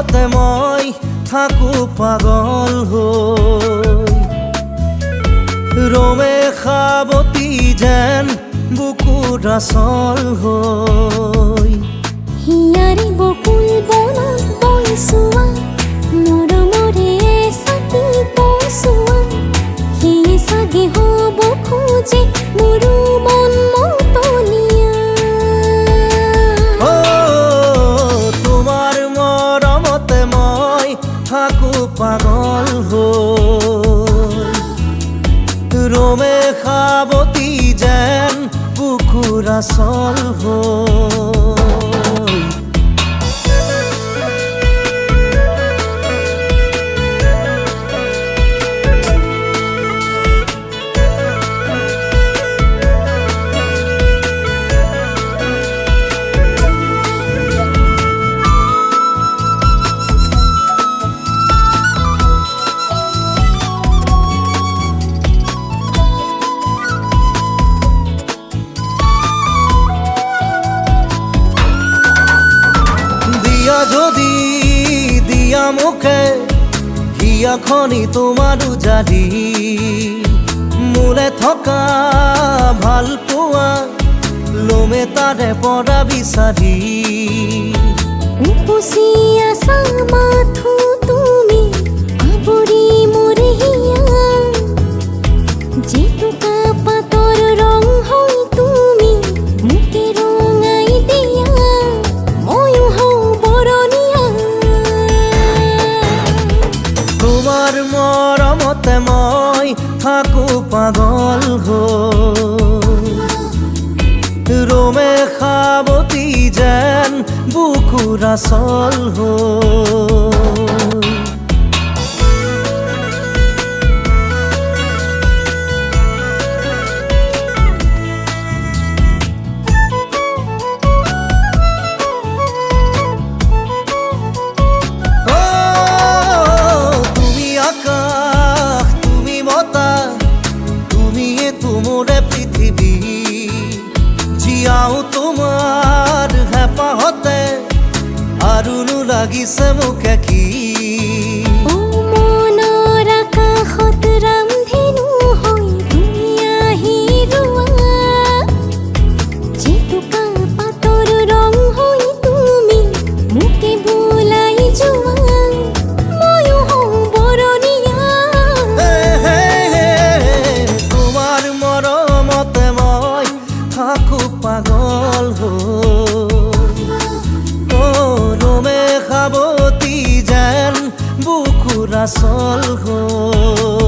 মৰমতে মই থাকো পাগল হৈ ৰমে খাবতি যেন বুকুৰ আচল হৈ হিয়াৰে বকুল বনত বৈছোৱা মৰমৰে চাকি পচোৱা সেয়ে চাগে হ'ব খোজে মোৰো মন মতলীয়া তোমাৰ মৰমতে মই থাকো পাগল হৈ ৰমে খাবতি যেন বুকুৰ আচল হৈ যদি দিয়া মুখে হিয়াখনি তোমাৰো জাৰি মোলে থকা ভাল পোৱা লমে তাৰে পৰা বিচাৰি উপচি আছা মাথো তুমি আৱৰি মোৰ হিয়া জেতুকা পাতৰ ৰং হৈ তুমি মোকে ৰঙাই দিয়া ময়ো হওঁ বৰণীয়া তোমাৰ মৰমতে মই থাকো পাগল হৈ ৰমে খাবতি যেন বুকুৰ আচল হৈ মোৰে পৃথিৱী জীয়াও তোমাৰ হেঁপাহতে আৰু নো লাগিছে মোকে কি মনৰ আকাশত ৰামধেনু হৈ তুমি আহি ৰোৱা জেতুকা পাতৰ ৰং হৈ তুমি মোকে বোলাই যোৱা ময়ো হওঁ বৰণীয়া থাকো পাগল হৈ ৰমে খাবতি যেন বুকুৰ আচল হৈ